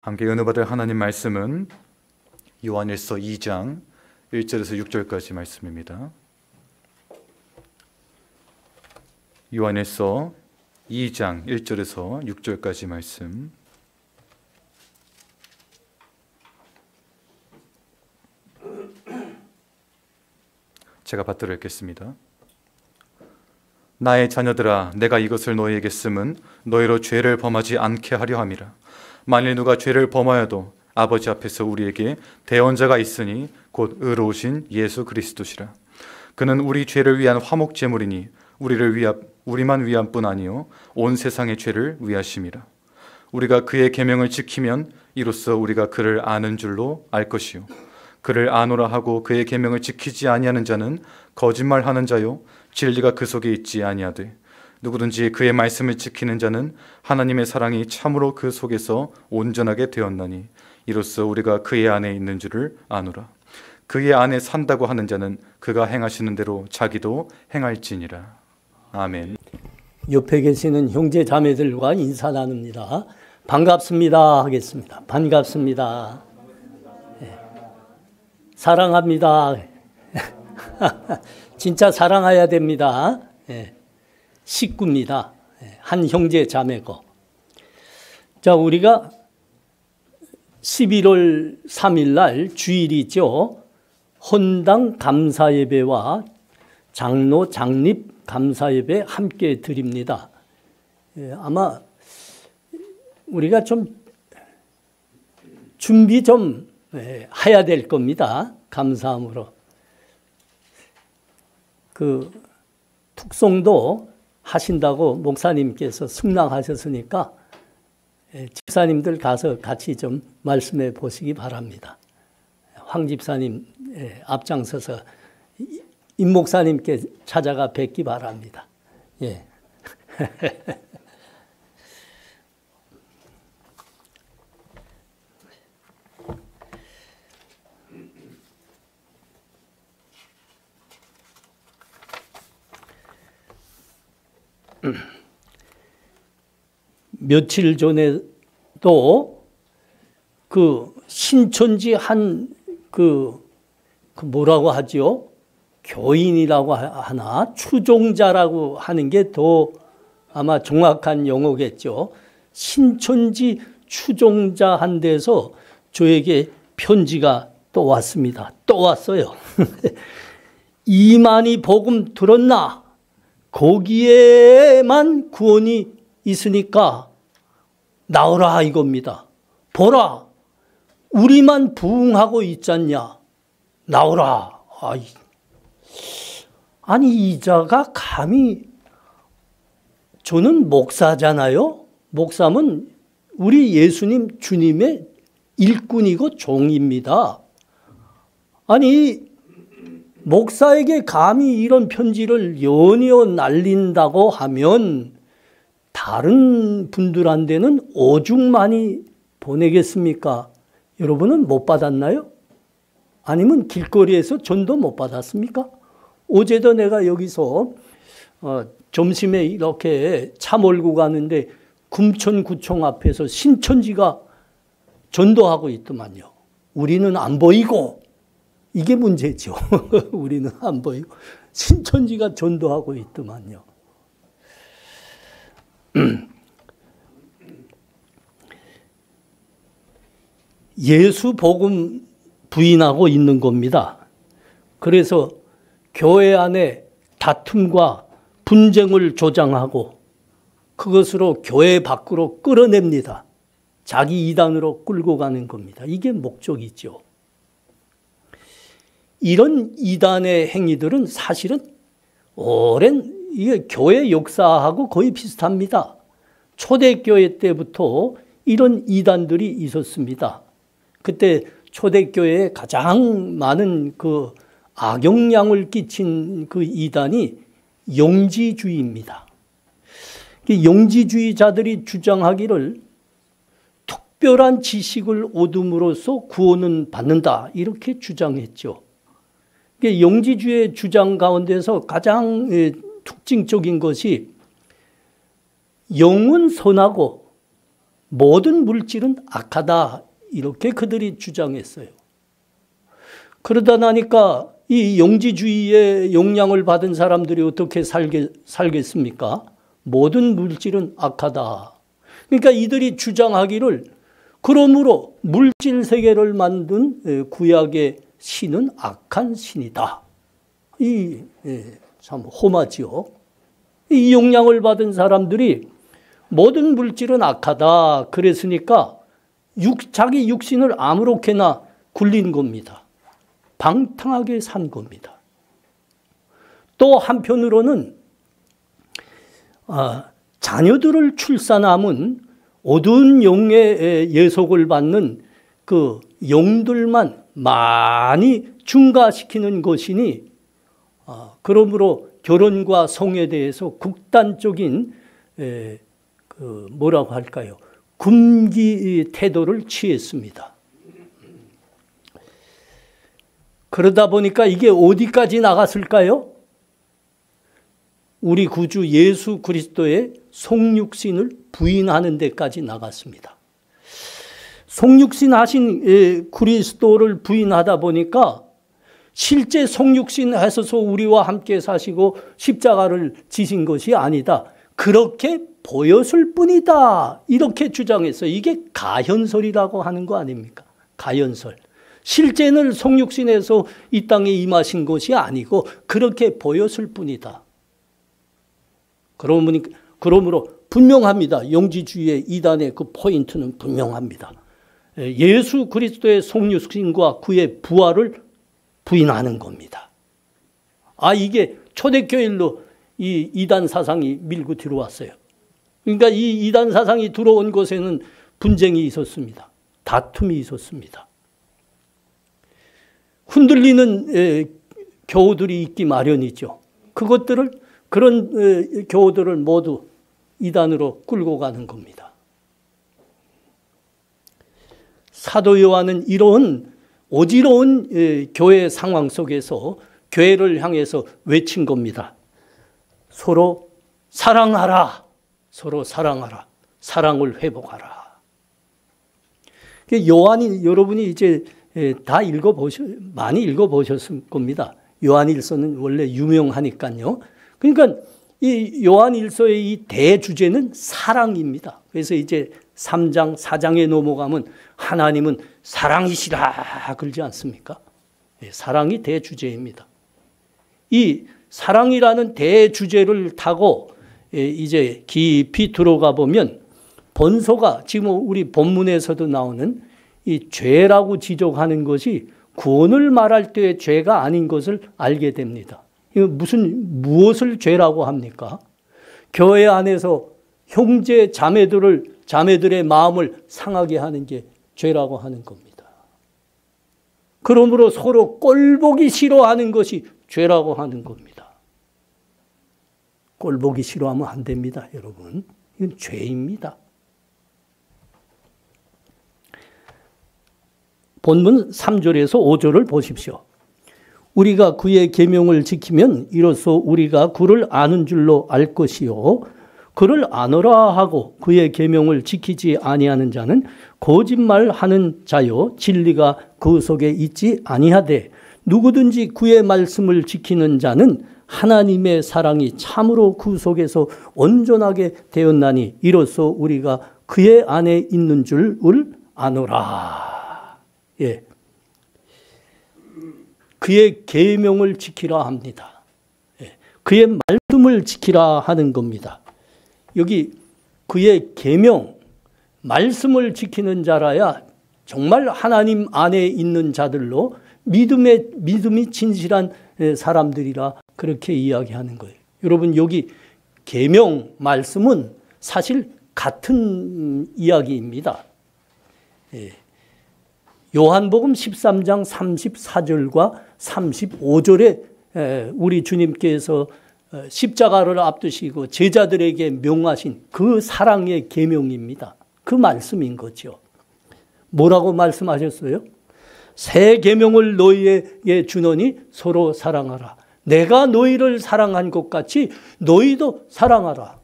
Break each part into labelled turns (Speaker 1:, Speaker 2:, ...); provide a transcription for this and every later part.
Speaker 1: 함께 은혜받을 하나님 말씀은 요한일서 2장 1절에서 6절까지 말씀입니다. 요한일서 2장 1절에서 6절까지 말씀. 제가 받들어 읽겠습니다. 나의 자녀들아, 내가 이것을 너희에게 쓰면 너희로 죄를 범하지 않게 하려 함이라. 만일 누가 죄를 범하여도 아버지 앞에서 우리에게 대언자가 있으니 곧 의로우신 예수 그리스도시라. 그는 우리 죄를 위한 화목 제물이니 우리만 위한 뿐 아니요 온 세상의 죄를 위하심이라. 우리가 그의 계명을 지키면 이로써 우리가 그를 아는 줄로 알 것이요 그를 아노라 하고 그의 계명을 지키지 아니하는 자는 거짓말하는 자요 진리가 그 속에 있지 아니하되 누구든지 그의 말씀을 지키는 자는 하나님의 사랑이 참으로 그 속에서 온전하게 되었나니 이로써 우리가 그의 안에 있는 줄을 아노라. 그의 안에 산다고 하는 자는 그가 행하시는 대로 자기도 행할지니라. 아멘.
Speaker 2: 옆에 계시는 형제 자매들과 인사 나눕니다. 반갑습니다 하겠습니다. 반갑습니다. 네. 사랑합니다. 진짜 사랑해야 됩니다. 네. 식구입니다. 한 형제 자매고. 자, 우리가 11월 3일 날 주일이죠. 헌당 감사예배와 장로 장립 감사예배 함께 드립니다. 아마 우리가 좀 준비 좀 해야 될 겁니다. 감사함으로. 그 특송도 하신다고 목사님께서 승낙하셨으니까 집사님들 가서 같이 좀 말씀해 보시기 바랍니다. 황 집사님 앞장서서 임 목사님께 찾아가 뵙기 바랍니다. 예. 며칠 전에도 그 신천지 그 뭐라고 하죠? 교인이라고 하나? 추종자라고 하는 게 더 아마 정확한 용어겠죠. 신천지 추종자 한 데서 저에게 편지가 또 왔습니다. 또 왔어요. 이만희 복음 들었나? 거기에만 구원이 있으니까 나오라 이겁니다. 보라, 우리만 부흥하고 있잖냐. 나오라. 아니 이자가 감히, 저는 목사잖아요. 목사면 우리 예수님 주님의 일꾼이고 종입니다. 아니 목사에게 감히 이런 편지를 연이어 날린다고 하면 다른 분들한테는 오죽 많이 보내겠습니까? 여러분은 못 받았나요? 아니면 길거리에서 전도 못 받았습니까? 어제도 내가 여기서 점심에 이렇게 차 몰고 가는데 금천구청 앞에서 신천지가 전도하고 있더만요. 우리는 안 보이고, 이게 문제죠. 우리는 안 보이고 신천지가 전도하고 있더만요. 예수 복음 부인하고 있는 겁니다. 그래서 교회 안에 다툼과 분쟁을 조장하고 그것으로 교회 밖으로 끌어냅니다. 자기 이단으로 끌고 가는 겁니다. 이게 목적이죠. 이런 이단의 행위들은 사실은 오랜 이게 교회 역사하고 거의 비슷합니다. 초대교회 때부터 이런 이단들이 있었습니다. 그때 초대교회에 가장 많은 그 악영향을 끼친 그 이단이 영지주의입니다. 영지주의자들이 주장하기를 특별한 지식을 얻음으로써 구원은 받는다, 이렇게 주장했죠. 영지주의 주장 가운데서 가장 특징적인 것이 영은 선하고 모든 물질은 악하다. 이렇게 그들이 주장했어요. 그러다 나니까 이 영지주의의 영향을 받은 사람들이 어떻게 살겠습니까? 모든 물질은 악하다. 그러니까 이들이 주장하기를 그러므로 물질 세계를 만든 구약의 신은 악한 신이다. 참 험하지요. 이 영향을 받은 사람들이 모든 물질은 악하다. 그랬으니까 자기 육신을 아무렇게나 굴린 겁니다. 방탕하게 산 겁니다. 또 한편으로는 자녀들을 출산함은 어두운 영의 예속을 받는 그 영들만 많이 증가시키는 것이니 그러므로 결혼과 성에 대해서 극단적인 뭐라고 할까요? 금기 태도를 취했습니다. 그러다 보니까 이게 어디까지 나갔을까요? 우리 구주 예수 그리스도의 성육신을 부인하는 데까지 나갔습니다. 성육신 하신 그리스도를 부인하다 보니까 실제 성육신 하셔서 우리와 함께 사시고 십자가를 지신 것이 아니다. 그렇게 보였을 뿐이다. 이렇게 주장했어요. 이게 가현설이라고 하는 거 아닙니까? 가현설. 실제는 성육신에서 이 땅에 임하신 것이 아니고 그렇게 보였을 뿐이다. 그러므로 분명합니다. 영지주의의 이단의 그 포인트는 분명합니다. 예수 그리스도의 성육신과 그의 부활을 부인하는 겁니다. 이게 초대교일로 이 이단 사상이 밀고 들어왔어요. 그러니까 이 이단 사상이 들어온 곳에는 분쟁이 있었습니다. 다툼이 있었습니다. 흔들리는 교우들이 있기 마련이죠. 그런 교우들을 모두 이단으로 끌고 가는 겁니다. 사도 요한은 이런 어지러운 교회 상황 속에서 교회를 향해서 외친 겁니다. 서로 사랑하라. 서로 사랑하라. 사랑을 회복하라. 요한이 여러분이 이제 다 많이 읽어보셨을 겁니다. 요한일서는 원래 유명하니까요. 그러니까 이 요한일서의 이 대주제는 사랑입니다. 그래서 이제 3장, 4장에 넘어가면 하나님은 사랑이시라 그러지 않습니까? 사랑이 대주제입니다. 이 사랑이라는 대주제를 타고 이제 깊이 들어가 보면 본소가 지금 우리 본문에서도 나오는 이 죄라고 지적하는 것이 구원을 말할 때의 죄가 아닌 것을 알게 됩니다. 이거 무엇을 죄라고 합니까? 교회 안에서 형제 자매들의 마음을 상하게 하는 게 죄라고 하는 겁니다. 그러므로 서로 꼴보기 싫어하는 것이 죄라고 하는 겁니다. 꼴보기 싫어하면 안 됩니다, 여러분. 이건 죄입니다. 본문 3절에서 5절을 보십시오. 우리가 그의 계명을 지키면 이로써 우리가 그를 아는 줄로 알 것이요 그를 아노라 하고 그의 계명을 지키지 아니하는 자는 거짓말하는 자요 진리가 그 속에 있지 아니하되 누구든지 그의 말씀을 지키는 자는 하나님의 사랑이 참으로 그 속에서 온전하게 되었나니 이로써 우리가 그의 안에 있는 줄을 아노라. 예. 그의 계명을 지키라 합니다. 예. 그의 말씀을 지키라 하는 겁니다. 여기 그의 계명, 말씀을 지키는 자라야 정말 하나님 안에 있는 자들로 믿음이 진실한 사람들이라 그렇게 이야기하는 거예요. 여러분 여기 계명, 말씀은 사실 같은 이야기입니다. 예. 요한복음 13장 34절과 35절에 우리 주님께서 십자가를 앞두시고 제자들에게 명하신 그 사랑의 계명입니다. 그 말씀인 거죠. 뭐라고 말씀하셨어요? 새 계명을 너희에게 주노니 서로 사랑하라. 내가 너희를 사랑한 것 같이 너희도 사랑하라.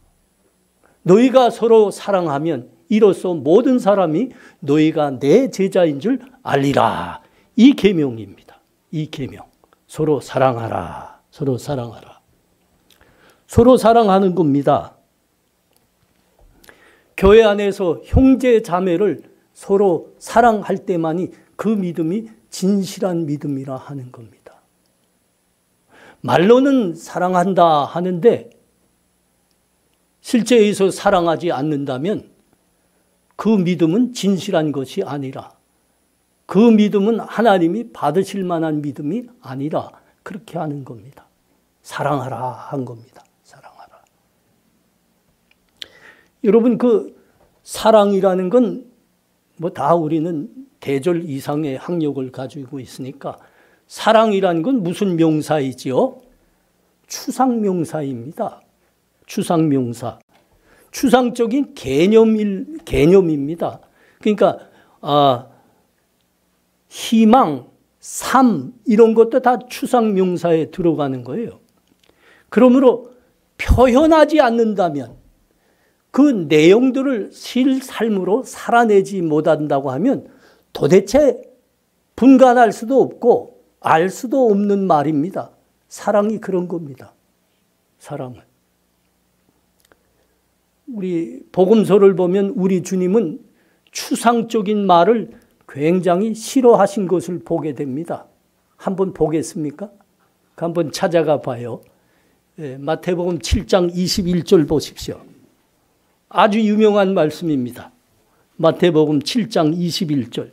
Speaker 2: 너희가 서로 사랑하면 이로써 모든 사람이 너희가 내 제자인 줄 알리라. 이 계명입니다. 이 계명. 서로 사랑하라. 서로 사랑하라. 서로 사랑하는 겁니다. 교회 안에서 형제 자매를 서로 사랑할 때만이 그 믿음이 진실한 믿음이라 하는 겁니다. 말로는 사랑한다 하는데 실제에서 사랑하지 않는다면 그 믿음은 진실한 것이 아니라, 그 믿음은 하나님이 받으실 만한 믿음이 아니라 그렇게 하는 겁니다. 사랑하라 한 겁니다. 사랑하라. 여러분, 그 사랑이라는 건 뭐 다 우리는 대절 이상의 학력을 가지고 있으니까 사랑이라는 건 무슨 명사이지요? 추상명사입니다. 추상명사. 추상적인 개념입니다. 그러니까 희망, 삶 이런 것도 다 추상명사에 들어가는 거예요. 그러므로 표현하지 않는다면, 그 내용들을 실삶으로 살아내지 못한다고 하면 도대체 분간할 수도 없고 알 수도 없는 말입니다. 사랑이 그런 겁니다. 사랑은. 우리 복음서를 보면 우리 주님은 추상적인 말을 굉장히 싫어하신 것을 보게 됩니다. 한번 보겠습니까? 한번 찾아가 봐요. 마태복음 7장 21절 보십시오. 아주 유명한 말씀입니다. 마태복음 7장 21절.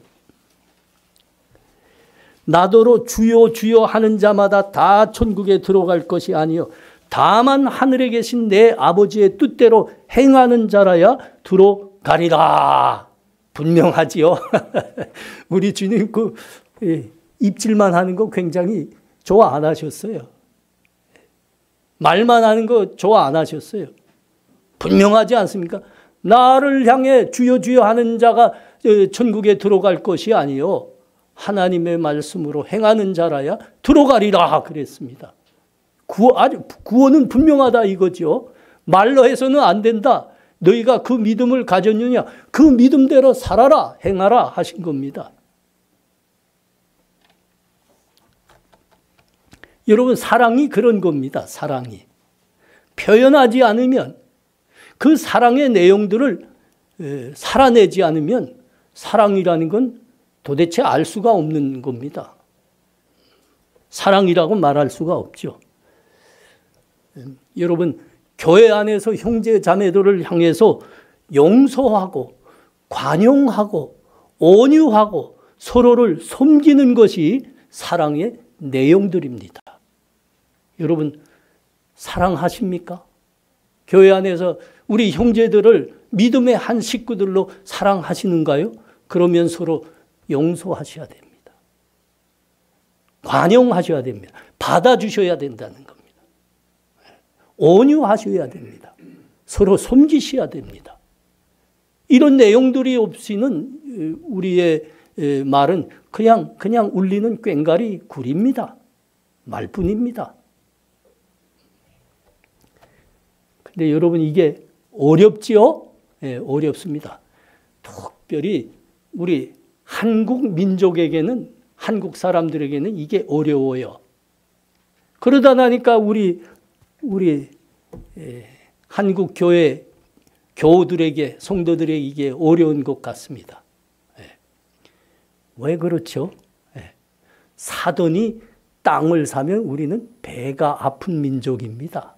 Speaker 2: 나더러 주여 주여 하는 자마다 다 천국에 들어갈 것이 아니요 다만 하늘에 계신 내 아버지의 뜻대로 행하는 자라야 들어가리라. 분명하지요. 우리 주님 그 입질만 하는 거 굉장히 좋아 안 하셨어요. 말만 하는 거 좋아 안 하셨어요. 분명하지 않습니까? 나를 향해 주여 주여 하는 자가 천국에 들어갈 것이 아니요 하나님의 말씀으로 행하는 자라야 들어가리라 그랬습니다. 구원은 분명하다 이거죠. 말로 해서는 안 된다. 너희가 그 믿음을 가졌느냐? 그 믿음대로 살아라, 행하라 하신 겁니다. 여러분, 사랑이 그런 겁니다. 사랑이. 표현하지 않으면, 그 사랑의 내용들을 살아내지 않으면 사랑이라는 건 도대체 알 수가 없는 겁니다. 사랑이라고 말할 수가 없죠. 여러분, 교회 안에서 형제 자매들을 향해서 용서하고 관용하고 온유하고 서로를 섬기는 것이 사랑의 내용들입니다. 여러분, 사랑하십니까? 교회 안에서 우리 형제들을 믿음의 한 식구들로 사랑하시는가요? 그러면 서로 용서하셔야 됩니다. 관용하셔야 됩니다. 받아주셔야 된다는 겁니다. 온유하셔야 됩니다. 서로 섬기셔야 됩니다. 이런 내용들이 없이는 우리의 말은 그냥 울리는 꽹과리 굴입니다. 말뿐입니다. 근데 여러분, 이게 어렵지요? 네, 어렵습니다. 특별히 우리 한국 민족에게는, 한국 사람들에게는 이게 어려워요. 그러다 나니까 우리 한국 교회 교우들에게, 성도들에게 이게 어려운 것 같습니다. 왜 그렇죠? 사돈이 땅을 사면 우리는 배가 아픈 민족입니다.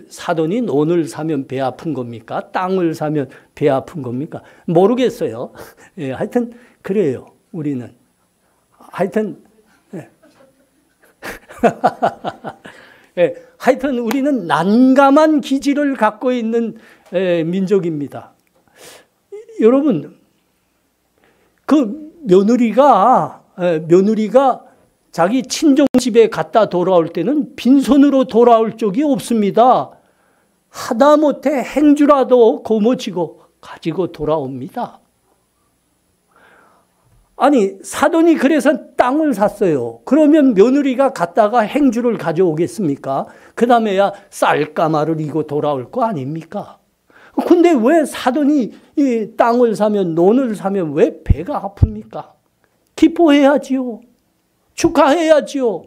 Speaker 2: 사돈이 논을 사면 배 아픈 겁니까? 땅을 사면 배 아픈 겁니까? 모르겠어요. 하여튼 그래요. 우리는. 하여튼 하여튼 우리는 난감한 기질을 갖고 있는 민족입니다. 여러분, 그 며느리가 자기 친정집에 갔다 돌아올 때는 빈손으로 돌아올 적이 없습니다. 하다못해 행주라도 거머쥐고 가지고 돌아옵니다. 아니, 사돈이 그래서 땅을 샀어요. 그러면 며느리가 갔다가 행주를 가져오겠습니까? 그 다음에야 쌀가마를 이고 돌아올 거 아닙니까? 근데 왜 사돈이 이 땅을 사면, 논을 사면 왜 배가 아픕니까? 기뻐해야지요. 축하해야지요.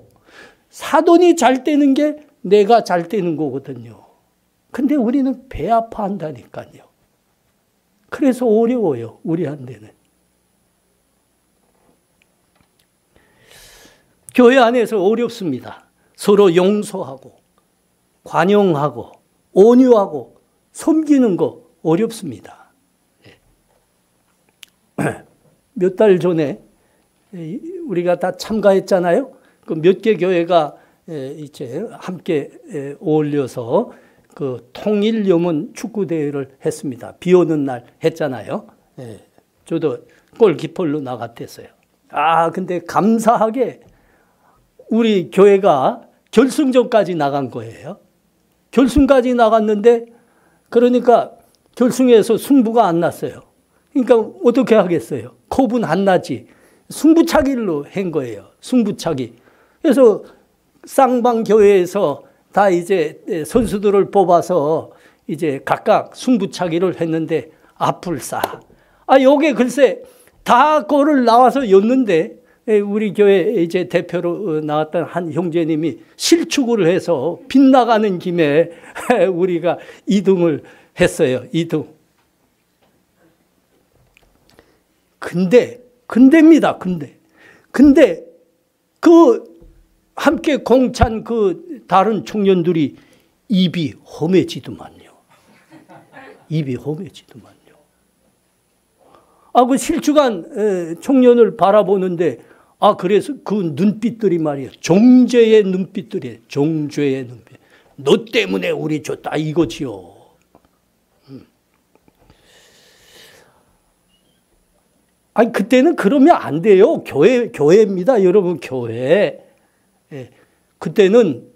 Speaker 2: 사돈이 잘 되는 게 내가 잘 되는 거거든요. 근데 우리는 배 아파한다니까요. 그래서 어려워요, 우리한테는. 교회 안에서 어렵습니다. 서로 용서하고, 관용하고, 온유하고, 섬기는 거 어렵습니다. 몇 달 전에 우리가 다 참가했잖아요. 그 몇 개 교회가 이제 함께 어울려서 그 통일영혼 축구대회를 했습니다. 비 오는 날 했잖아요. 저도 골키퍼로 나갔댔어요. 근데 감사하게 우리 교회가 결승전까지 나간 거예요. 결승까지 나갔는데 그러니까 결승에서 승부가 안 났어요. 그러니까 어떻게 하겠어요? 컵은 안 나지. 승부차기로 한 거예요. 승부차기. 그래서 쌍방교회에서 다 이제 선수들을 뽑아서 이제 각각 승부차기를 했는데 앞불싸. 요게 글쎄 다 골을 나와서 였는데 우리 교회 이제 대표로 나왔던 한 형제님이 실축을 해서 빗나가는 김에 우리가 2등을 했어요. 2등. 근데입니다. 근데 그 함께 공찬 그 다른 청년들이 입이 험해지더만요. 입이 험해지더만요. 그 실축한 청년을 바라보는데 그래서 그 눈빛들이 말이에요. 정죄의 눈빛들이에요. 정죄의 눈빛. 너 때문에 우리 줬다 이거지요. 그때는 그러면 안 돼요. 교회입니다. 여러분, 교회. 그때는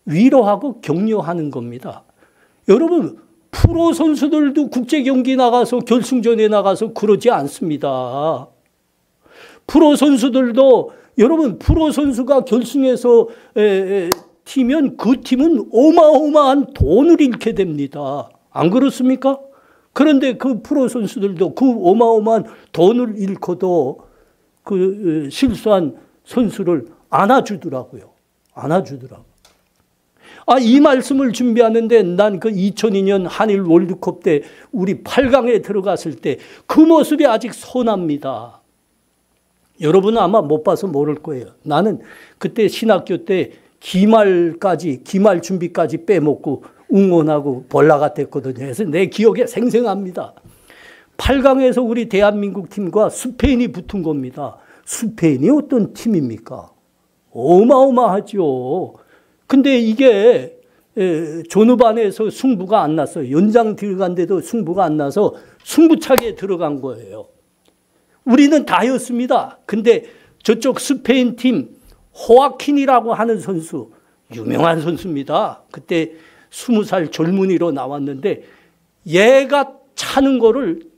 Speaker 2: 위로하고 격려하는 겁니다. 여러분, 프로 선수들도 국제 경기 나가서 결승전에 나가서 그러지 않습니다. 프로 선수들도 여러분, 프로 선수가 결승에서 튀면 그 팀은 어마어마한 돈을 잃게 됩니다. 안 그렇습니까? 그런데 그 프로 선수들도 그 어마어마한 돈을 잃고도 그 실수한 선수를 안아주더라고요. 이 말씀을 준비하는데 난 그 2002년 한일 월드컵 때 우리 8강에 들어갔을 때 그 모습이 아직 선합니다. 여러분은 아마 못 봐서 모를 거예요. 나는 그때 신학교 때 기말 준비까지 빼먹고 응원하고 볼라같았거든요. 그래서 내 기억에 생생합니다. 8강에서 우리 대한민국 팀과 스페인이 붙은 겁니다. 스페인이 어떤 팀입니까? 어마어마하죠. 근데 이게 전후반에서 승부가 안 났어요. 연장 들어간데도 승부가 안 나서 승부차기에 들어간 거예요. 우리는 다였습니다. 근데 저쪽 스페인 팀 호아킨이라고 하는 선수, 유명한 선수입니다. 그때 20살 젊은이로 나왔는데 얘가 차는 거를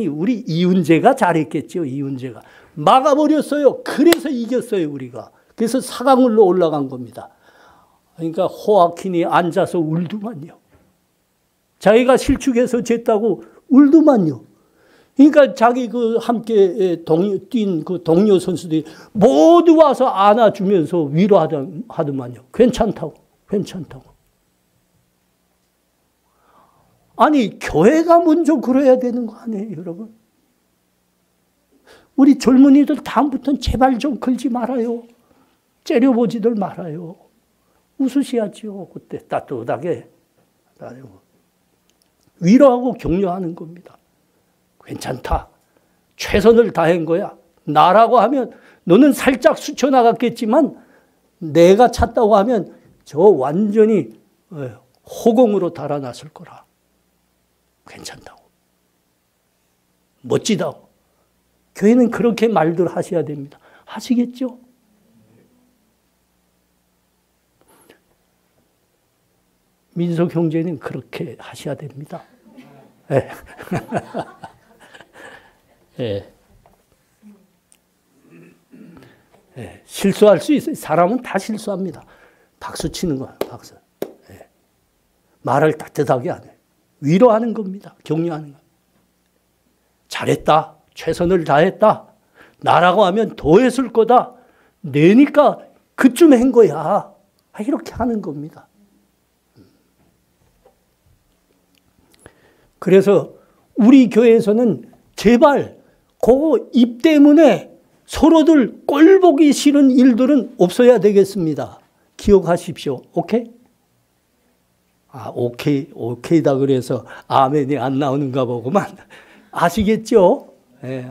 Speaker 2: 우리 이훈재가 잘했겠죠. 이훈재가 막아버렸어요. 그래서 이겼어요, 우리가. 그래서 4강으로 올라간 겁니다. 그러니까 호아킨이 앉아서 울더만요. 자기가 실축해서 졌다고 울더만요. 그러니까 자기 그 함께 뛴 그 동료 선수들이 모두 와서 안아주면서 위로하더만요. 괜찮다고. 교회가 먼저 그래야 되는 거 아니에요, 여러분? 우리 젊은이들 다음부터는 제발 좀 걸지 말아요. 째려보지들 말아요. 웃으셔야죠. 그때 따뜻하게. 위로하고 격려하는 겁니다. 괜찮다. 최선을 다한 거야. 나라고 하면 너는 살짝 스쳐나갔겠지만 내가 찼다고 하면 저 완전히 호공으로 달아났을 거라. 괜찮다고. 멋지다고. 교회는 그렇게 말들 하셔야 됩니다. 하시겠죠? 민석 형제는 그렇게 하셔야 됩니다. 네. 네. 네. 실수할 수 있어요. 사람은 다 실수합니다. 박수 치는 거야, 박수. 네. 말을 따뜻하게 안 해. 위로하는 겁니다. 격려하는 겁니다. 잘했다. 최선을 다했다. 나라고 하면 더 했을 거다. 내니까 그쯤 한 거야. 이렇게 하는 겁니다. 그래서 우리 교회에서는 제발 그 입 때문에 서로들 꼴보기 싫은 일들은 없어야 되겠습니다. 기억하십시오. 오케이? 오케이다 그래서 아멘이 안 나오는가 보구만. 아시겠죠? 네,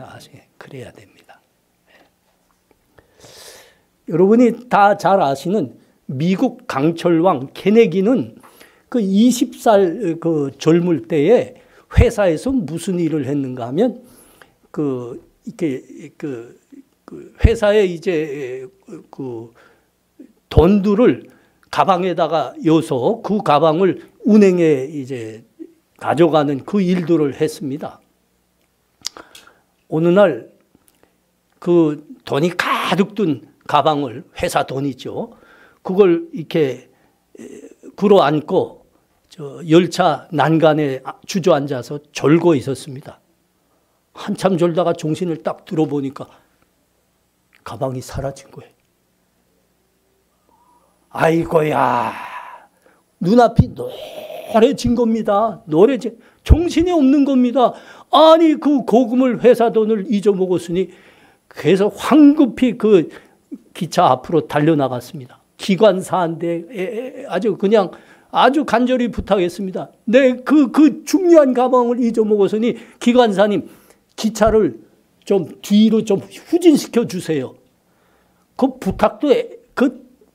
Speaker 2: 그래야 됩니다. 여러분이 다 잘 아시는 미국 강철왕 케네디는 그 20살 그 젊을 때에 회사에서 무슨 일을 했는가 하면 회사에 이제 돈들을 가방에다가 여서 그 가방을 은행에 이제 가져가는 그 일들을 했습니다. 어느 날 그 돈이 가득 든 가방을, 회사 돈이죠. 그걸 이렇게 끌어안고 열차 난간에 주저앉아서 졸고 있었습니다. 한참 졸다가 정신을 딱 들어보니까 가방이 사라진 거예요. 아이고야, 눈앞이 노래진 겁니다. 정신이 없는 겁니다. 아니 그 고금을 회사 돈을 잊어먹었으니 그래서 황급히 그 기차 앞으로 달려나갔습니다. 기관사한테 아주 간절히 부탁했습니다. 그 중요한 가방을 잊어먹었으니 기관사님 기차를 좀 뒤로 좀 후진시켜 주세요. 그 부탁도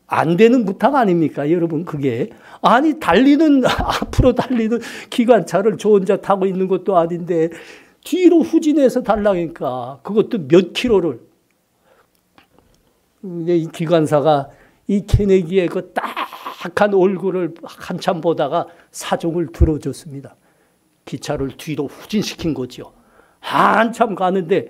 Speaker 2: 안 되는 부탁 아닙니까? 여러분, 그게. 아니, 앞으로 달리는 기관차를 저 혼자 타고 있는 것도 아닌데, 뒤로 후진해서 달라니까, 그것도 몇 킬로를. 이 기관사가 이 케네디의 그 딱한 얼굴을 한참 보다가 사정을 들어줬습니다. 기차를 뒤로 후진시킨 거죠. 한참 가는데,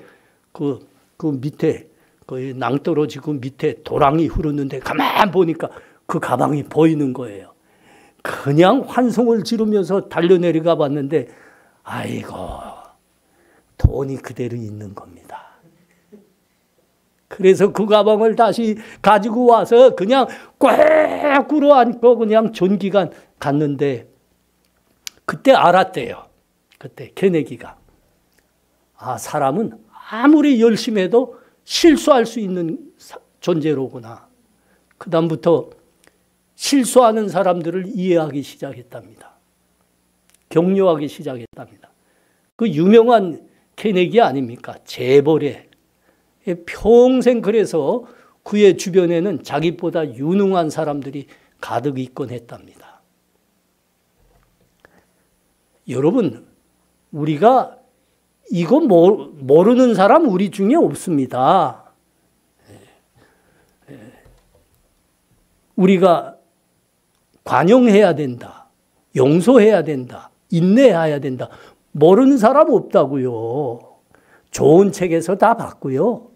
Speaker 2: 그 밑에, 그 낭떠러지고 밑에 도랑이 흐르는데 가만 보니까 그 가방이 보이는 거예요. 그냥 환송을 지르면서 달려내려가 봤는데 아이고 돈이 그대로 있는 겁니다. 그래서 그 가방을 다시 가지고 와서 그냥 꽉 끌어안고 그냥 전기가 갔는데 그때 알았대요. 그때 케네디가 사람은 아무리 열심히 해도 실수할 수 있는 존재로구나. 그 다음부터 실수하는 사람들을 이해하기 시작했답니다. 격려하기 시작했답니다. 그 유명한 케네디 아닙니까? 재벌의 평생 그래서 그의 주변에는 자기보다 유능한 사람들이 가득 있곤 했답니다. 여러분, 우리가 이거 모르는 사람 우리 중에 없습니다. 우리가 관용해야 된다. 용서해야 된다. 인내해야 된다. 모르는 사람 없다고요. 좋은 책에서 다 봤고요.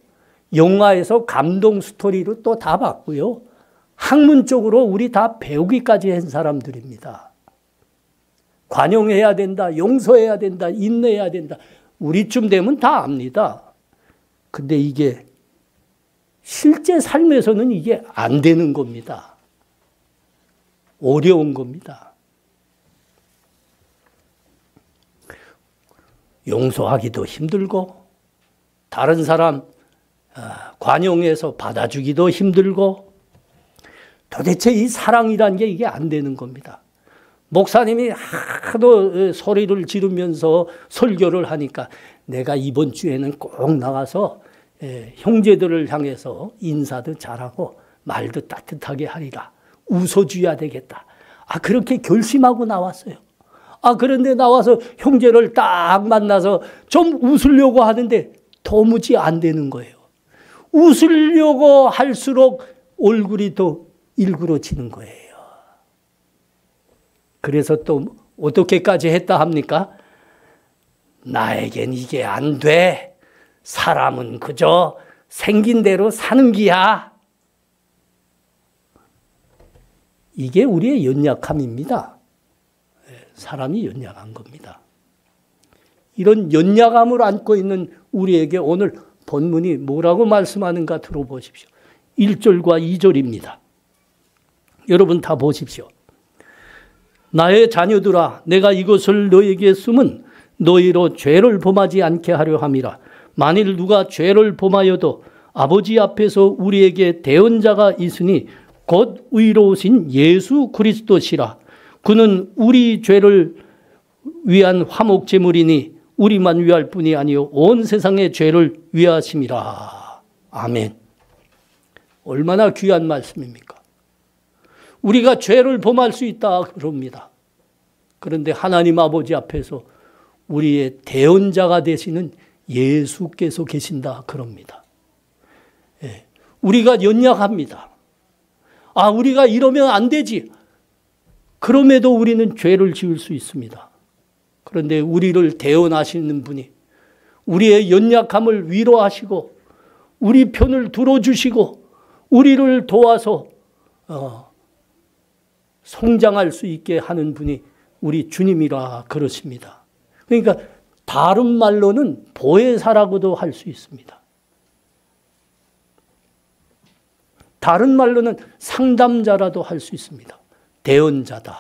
Speaker 2: 영화에서 감동 스토리로 또 다 봤고요. 학문적으로 우리 다 배우기까지 한 사람들입니다. 관용해야 된다. 용서해야 된다. 인내해야 된다. 우리쯤 되면 다 압니다. 근데 이게 실제 삶에서는 이게 안 되는 겁니다. 어려운 겁니다. 용서하기도 힘들고 다른 사람 관용해서 받아주기도 힘들고 도대체 이 사랑이란 게 이게 안 되는 겁니다. 목사님이 하도 소리를 지르면서 설교를 하니까 내가 이번 주에는 꼭 나가서 형제들을 향해서 인사도 잘하고 말도 따뜻하게 하리라. 웃어줘야 되겠다. 그렇게 결심하고 나왔어요. 그런데 나와서 형제를 딱 만나서 좀 웃으려고 하는데 도무지 안 되는 거예요. 웃으려고 할수록 얼굴이 더 일그러지는 거예요. 그래서 또 어떻게까지 했다 합니까? 나에겐 이게 안 돼. 사람은 그저 생긴 대로 사는 기야. 이게 우리의 연약함입니다. 사람이 연약한 겁니다. 이런 연약함을 안고 있는 우리에게 오늘 본문이 뭐라고 말씀하는가 들어보십시오. 1절과 2절입니다. 여러분 다 보십시오. 나의 자녀들아, 내가 이것을 너에게 쓰면 너희로 죄를 범하지 않게 하려 함이라. 만일 누가 죄를 범하여도 아버지 앞에서 우리에게 대언자가 있으니 곧 의로우신 예수 그리스도시라. 그는 우리 죄를 위한 화목제물이니 우리만 위할 뿐이 아니요 온 세상의 죄를 위하심이라. 아멘. 얼마나 귀한 말씀입니까? 우리가 죄를 범할 수 있다 그럽니다. 그런데 하나님 아버지 앞에서 우리의 대언자가 되시는 예수께서 계신다 그럽니다. 예. 우리가 연약합니다. 우리가 이러면 안 되지. 그럼에도 우리는 죄를 지을 수 있습니다. 그런데 우리를 대언하시는 분이 우리의 연약함을 위로하시고 우리 편을 들어주시고 우리를 도와서 성장할 수 있게 하는 분이 우리 주님이라 그러십니다. 그러니까 다른 말로는 보혜사라고도 할 수 있습니다. 다른 말로는 상담자라도 할 수 있습니다. 대언자다.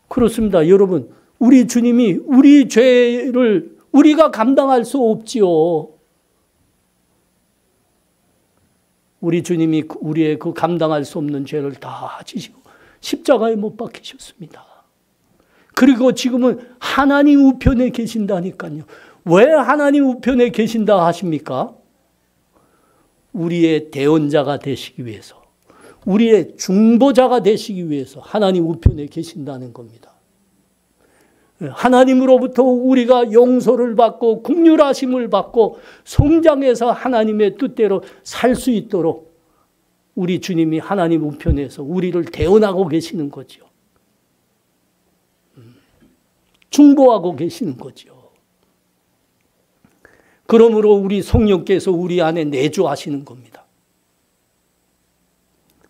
Speaker 2: 그렇습니다. 여러분, 우리 주님이 우리 죄를 우리가 감당할 수 없지요. 우리 주님이 우리의 그 감당할 수 없는 죄를 다 지시고 십자가에 못 박히셨습니다. 그리고 지금은 하나님 우편에 계신다니까요. 왜 하나님 우편에 계신다 하십니까? 우리의 대언자가 되시기 위해서, 우리의 중보자가 되시기 위해서 하나님 우편에 계신다는 겁니다. 하나님으로부터 우리가 용서를 받고 긍휼하심을 받고 성장해서 하나님의 뜻대로 살 수 있도록 우리 주님이 하나님 우편에서 우리를 대언하고 계시는 거죠. 중보하고 계시는 거죠. 그러므로 우리 성령께서 우리 안에 내주하시는 겁니다.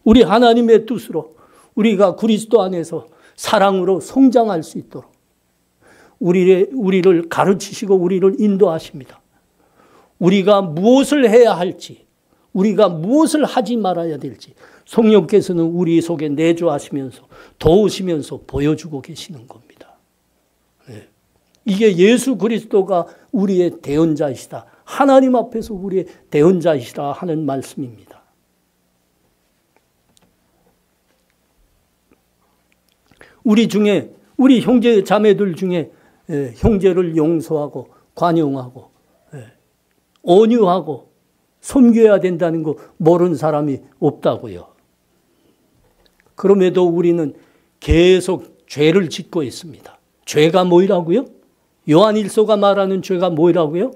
Speaker 2: 우리 하나님의 뜻으로 우리가 그리스도 안에서 사랑으로 성장할 수 있도록 우리를 가르치시고 우리를 인도하십니다. 우리가 무엇을 해야 할지, 우리가 무엇을 하지 말아야 될지 성령께서는 우리 속에 내주하시면서 도우시면서 보여주고 계시는 겁니다. 네. 이게 예수 그리스도가 우리의 대언자이시다. 하나님 앞에서 우리의 대언자이시다 하는 말씀입니다. 우리 중에, 우리 형제 자매들 중에 형제를 용서하고 관용하고 온유하고 섬겨야 된다는 거 모르는 사람이 없다고요. 그럼에도 우리는 계속 죄를 짓고 있습니다. 죄가 뭐라고요? 요한일서가 말하는 죄가 뭐라고요?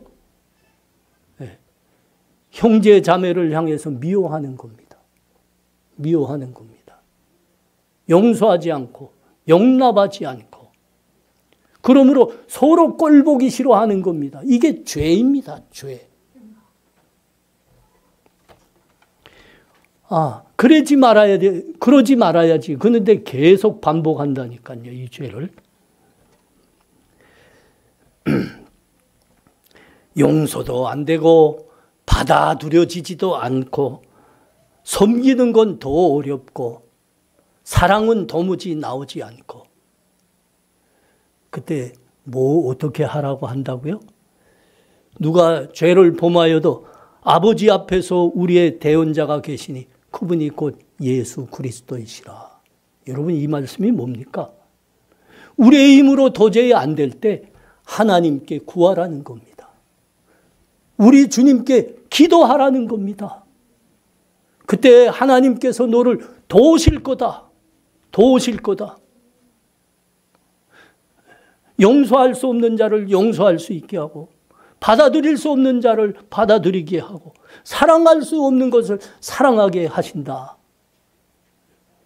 Speaker 2: 형제 자매를 향해서 미워하는 겁니다. 미워하는 겁니다. 용서하지 않고 용납하지 않고 그러므로 서로 꼴보기 싫어하는 겁니다. 이게 죄입니다. 죄. 그러지 말아야 돼. 그러지 말아야지. 그런데 계속 반복한다니까요. 이 죄를. 용서도 안 되고 받아들여지지도 않고 섬기는 건 더 어렵고 사랑은 도무지 나오지 않고 그때 뭐 어떻게 하라고 한다고요? 누가 죄를 범하여도 아버지 앞에서 우리의 대언자가 계시니 그분이 곧 예수 그리스도이시라. 여러분 이 말씀이 뭡니까? 우리의 힘으로 도저히 안 될 때 하나님께 구하라는 겁니다. 우리 주님께 기도하라는 겁니다. 그때 하나님께서 너를 도우실 거다. 도우실 거다. 용서할 수 없는 자를 용서할 수 있게 하고 받아들일 수 없는 자를 받아들이게 하고 사랑할 수 없는 것을 사랑하게 하신다.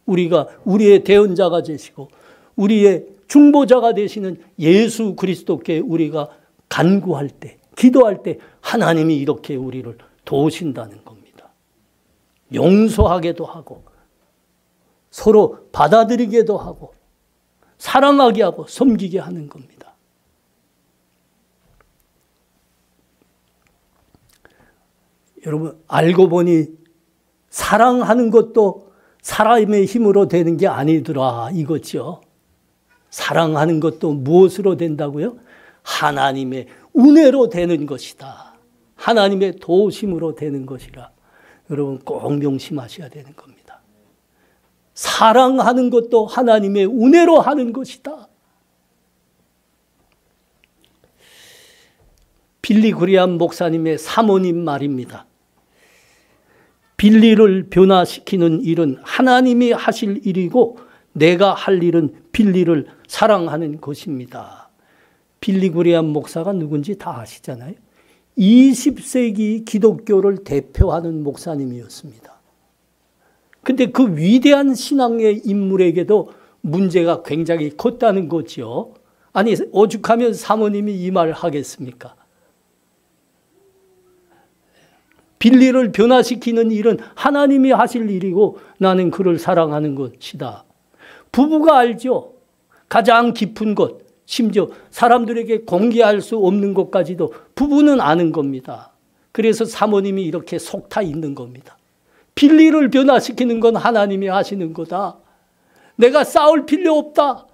Speaker 2: 우리가 우리의 대언자가 되시고 우리의 중보자가 되시는 예수 그리스도께 우리가 간구할 때 기도할 때 하나님이 이렇게 우리를 도우신다는 겁니다. 용서하게도 하고 서로 받아들이게도 하고 사랑하게 하고 섬기게 하는 겁니다. 여러분, 알고 보니 사랑하는 것도 사람의 힘으로 되는 게 아니더라 이거죠. 사랑하는 것도 무엇으로 된다고요? 하나님의 은혜로 되는 것이다. 하나님의 도우심으로 되는 것이라. 여러분 꼭 명심하셔야 되는 겁니다. 사랑하는 것도 하나님의 은혜로 하는 것이다. 빌리 그레함 목사님의 사모님 말입니다. 빌리를 변화시키는 일은 하나님이 하실 일이고 내가 할 일은 빌리를 사랑하는 것입니다. 빌리 그레함 목사가 누군지 다 아시잖아요. 20세기 기독교를 대표하는 목사님이었습니다. 근데 그 위대한 신앙의 인물에게도 문제가 굉장히 컸다는 거죠. 아니, 오죽하면 사모님이 이 말을 하겠습니까? 빌리를 변화시키는 일은 하나님이 하실 일이고 나는 그를 사랑하는 것이다. 부부가 알죠. 가장 깊은 것, 심지어 사람들에게 공개할 수 없는 것까지도 부부는 아는 겁니다. 그래서 사모님이 이렇게 속타 있는 겁니다. 빌리를 변화시키는 건 하나님이 하시는 거다. 내가 싸울 필요 없다.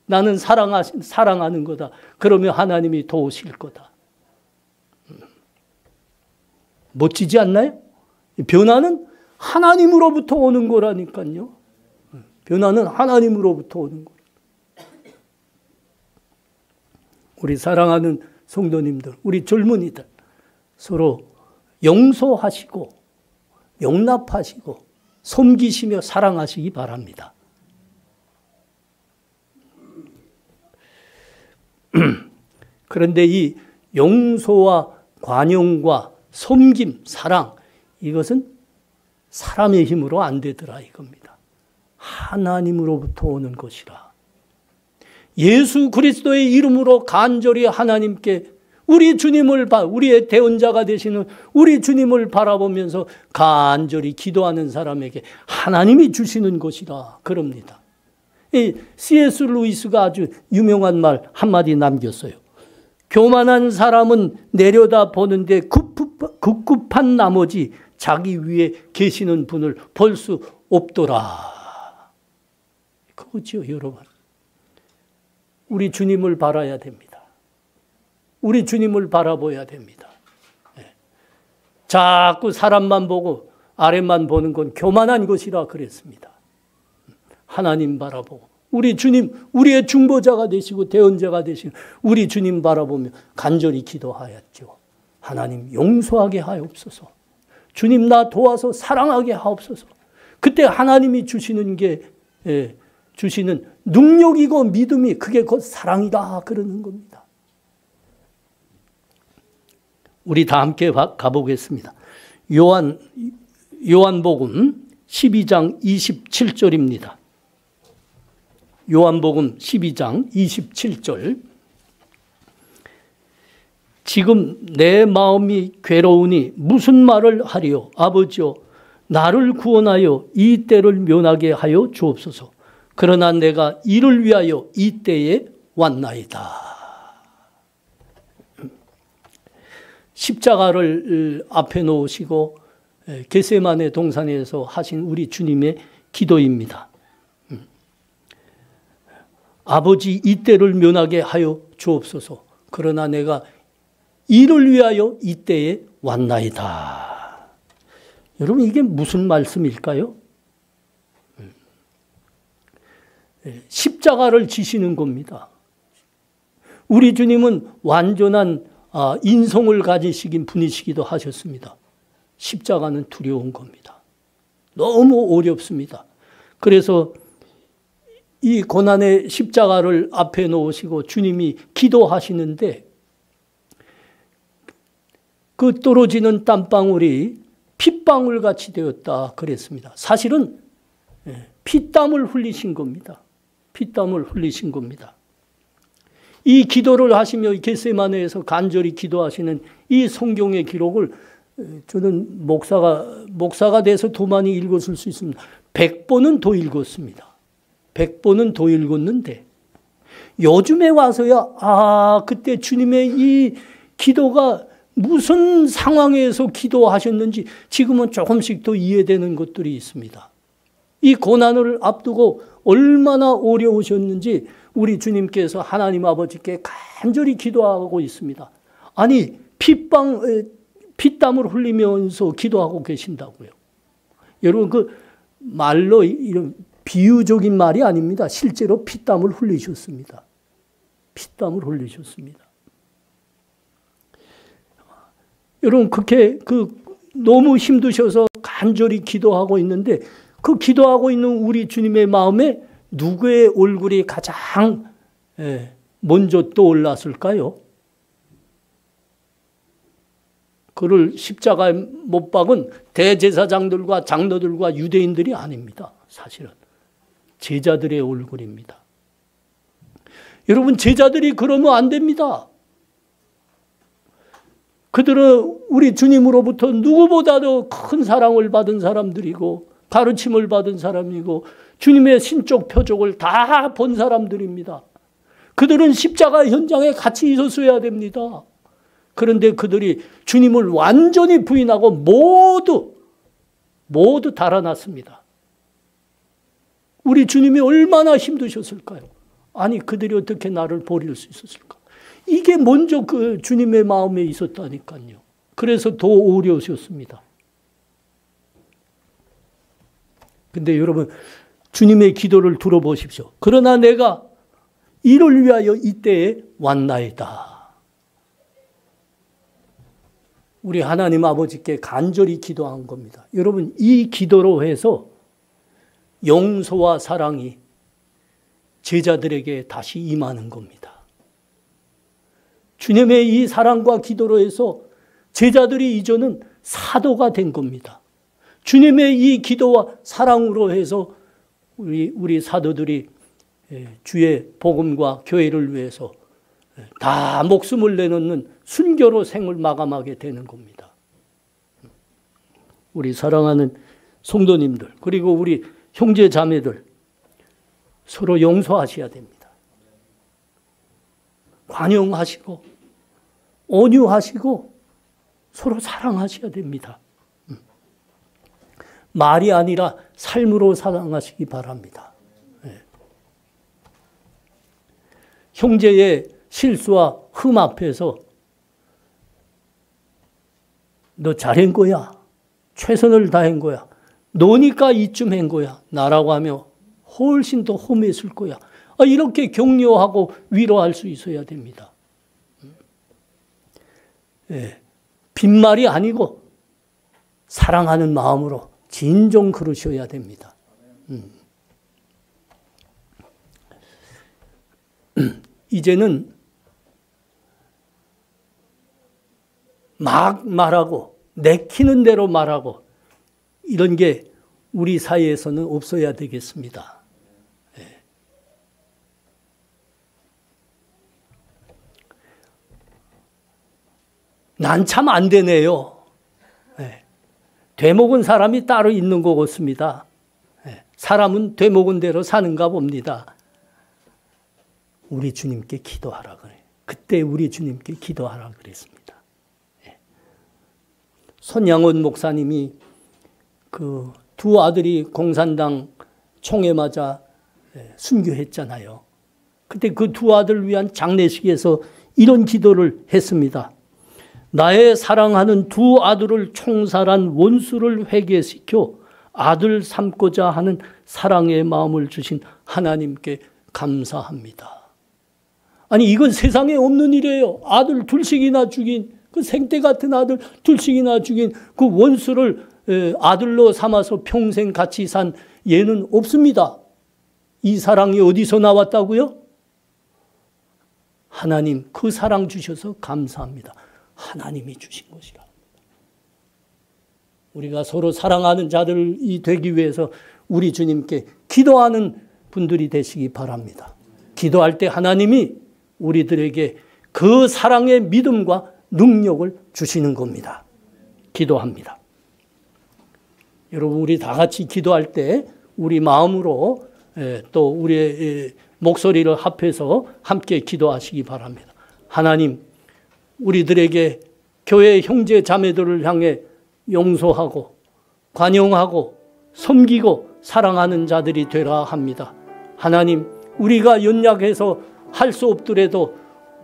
Speaker 2: 나는 사랑하는 거다. 그러면 하나님이 도우실 거다. 멋지지 않나요? 변화는 하나님으로부터 오는 거라니까요. 변화는 하나님으로부터 오는 거예요. 우리 사랑하는 성도님들, 우리 젊은이들 서로 용서하시고 용납하시고 섬기시며 사랑하시기 바랍니다. 그런데 이 용서와 관용과 섬김, 사랑, 이것은 사람의 힘으로 안 되더라 이겁니다. 하나님으로부터 오는 것이라. 예수 그리스도의 이름으로 간절히 하나님께 우리 주님을 우리의 대언자가 되시는 우리 주님을 바라보면서 간절히 기도하는 사람에게 하나님이 주시는 것이라 그럽니다. C.S. 루이스가 아주 유명한 말 한마디 남겼어요. 교만한 사람은 내려다 보는데 급급한 나머지 자기 위에 계시는 분을 볼 수 없더라. 그거죠, 여러분. 우리 주님을 바라야 됩니다. 우리 주님을 바라봐야 됩니다. 자꾸 사람만 보고 아래만 보는 건 교만한 것이라 그랬습니다. 하나님 바라보고 우리 주님, 우리의 중보자가 되시고 대언자가 되시고 우리 주님 바라보며 간절히 기도하였죠. 하나님 용서하게 하옵소서. 주님 나 도와서 사랑하게 하옵소서. 그때 하나님이 주시는 게 주시는 능력이고 믿음이 그게 곧 사랑이다 그러는 겁니다. 우리 다 함께 가보겠습니다. 요한복음 12장 27절입니다. 요한복음 12장 27절. 지금 내 마음이 괴로우니 무슨 말을 하리요? 아버지여 나를 구원하여 이 때를 면하게 하여 주옵소서. 그러나 내가 이를 위하여 이 때에 왔나이다. 십자가를 앞에 놓으시고 겟세마네 동산에서 하신 우리 주님의 기도입니다. 아버지 이 때를 면하게 하여 주옵소서. 그러나 내가 이를 위하여 이 때에 왔나이다. 여러분 이게 무슨 말씀일까요? 십자가를 지시는 겁니다. 우리 주님은 완전한 인성을 가지신 분이시기도 하셨습니다. 십자가는 두려운 겁니다. 너무 어렵습니다. 그래서 이 고난의 십자가를 앞에 놓으시고 주님이 기도하시는데 그 떨어지는 땀방울이 핏방울 같이 되었다 그랬습니다. 사실은 피땀을 흘리신 겁니다. 피땀을 흘리신 겁니다. 이 기도를 하시며 겟세마네에서 간절히 기도하시는 이 성경의 기록을 저는 목사가 돼서 더 많이 읽었을 수 있습니다. 100번은 더 읽었습니다. 100번은 더 읽었는데 요즘에 와서야 그때 주님의 이 기도가 무슨 상황에서 기도하셨는지 지금은 조금씩 더 이해되는 것들이 있습니다. 이 고난을 앞두고 얼마나 어려우셨는지 우리 주님께서 하나님 아버지께 간절히 기도하고 있습니다. 아니 피땀을 흘리면서 기도하고 계신다고요. 여러분 그 말로 이런 비유적인 말이 아닙니다. 실제로 피땀을 흘리셨습니다. 피땀을 흘리셨습니다. 여러분 그렇게 너무 힘드셔서 간절히 기도하고 있는데 그 기도하고 있는 우리 주님의 마음에 누구의 얼굴이 가장 먼저 떠올랐을까요? 그를 십자가에 못 박은 대제사장들과 장로들과 유대인들이 아닙니다. 사실은 제자들의 얼굴입니다. 여러분 제자들이 그러면 안 됩니다. 그들은 우리 주님으로부터 누구보다도 큰 사랑을 받은 사람들이고 가르침을 받은 사람이고 주님의 신적 표적을 다 본 사람들입니다. 그들은 십자가 현장에 같이 있었어야 됩니다. 그런데 그들이 주님을 완전히 부인하고 모두 달아났습니다. 우리 주님이 얼마나 힘드셨을까요? 아니 그들이 어떻게 나를 버릴 수 있었을까? 이게 먼저 그 주님의 마음에 있었다니까요. 그래서 더 어려우셨습니다. 근데 여러분 주님의 기도를 들어보십시오. 그러나 내가 이를 위하여 이때에 왔나이다. 우리 하나님 아버지께 간절히 기도한 겁니다. 여러분 이 기도로 해서 용서와 사랑이 제자들에게 다시 임하는 겁니다. 주님의 이 사랑과 기도로 해서 제자들이 이제는 사도가 된 겁니다. 주님의 이 기도와 사랑으로 해서 우리 사도들이 주의 복음과 교회를 위해서 다 목숨을 내놓는 순교로 생을 마감하게 되는 겁니다. 우리 사랑하는 성도님들 그리고 우리 형제 자매들 서로 용서하셔야 됩니다. 관용하시고 온유하시고 서로 사랑하셔야 됩니다. 말이 아니라 삶으로 사랑하시기 바랍니다. 형제의 실수와 흠 앞에서 너 잘한 거야. 최선을 다한 거야. 너니까 이쯤 한 거야. 나라고 하며 훨씬 더 험했을 거야. 이렇게 격려하고 위로할 수 있어야 됩니다. 빈말이 아니고 사랑하는 마음으로 진정 그러셔야 됩니다. 이제는 막 말하고 내키는 대로 말하고 이런 게 우리 사이에서는 없어야 되겠습니다. 난 참 안 되네요. 되먹은 사람이 따로 있는 것 같습니다. 사람은 되먹은 대로 사는가 봅니다. 우리 주님께 기도하라 그래. 그때 우리 주님께 기도하라 그랬습니다. 손양원 목사님이 그 두 아들이 공산당 총에 맞아 순교했잖아요. 그때 그 두 아들을 위한 장례식에서 이런 기도를 했습니다. 나의 사랑하는 두 아들을 총살한 원수를 회개시켜 아들 삼고자 하는 사랑의 마음을 주신 하나님께 감사합니다. 아니 이건 세상에 없는 일이에요. 아들 둘씩이나 죽인 그 생떼 같은 아들 둘씩이나 죽인 그 원수를 아들로 삼아서 평생 같이 산 얘는 없습니다. 이 사랑이 어디서 나왔다고요? 하나님 그 사랑 주셔서 감사합니다. 하나님이 주신 것이라. 우리가 서로 사랑하는 자들이 되기 위해서 우리 주님께 기도하는 분들이 되시기 바랍니다. 기도할 때 하나님이 우리들에게 그 사랑의 믿음과 능력을 주시는 겁니다. 기도합니다. 여러분 우리 다 같이 기도할 때 우리 마음으로 또 우리의 목소리를 합해서 함께 기도하시기 바랍니다. 하나님, 우리들에게 교회 형제 자매들을 향해 용서하고 관용하고 섬기고 사랑하는 자들이 되라 합니다. 하나님, 우리가 연약해서 할 수 없더라도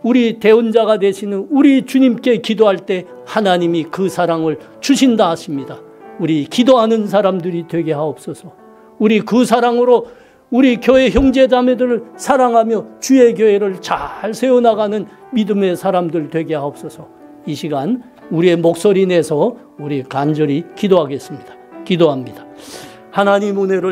Speaker 2: 우리 대언자가 되시는 우리 주님께 기도할 때 하나님이 그 사랑을 주신다 하십니다. 우리 기도하는 사람들이 되게 하옵소서. 우리 그 사랑으로 우리 교회 형제자매들을 사랑하며 주의 교회를 잘 세워나가는 믿음의 사람들 되게 하옵소서. 이 시간 우리의 목소리 내서 우리 간절히 기도하겠습니다. 기도합니다. 하나님 은혜를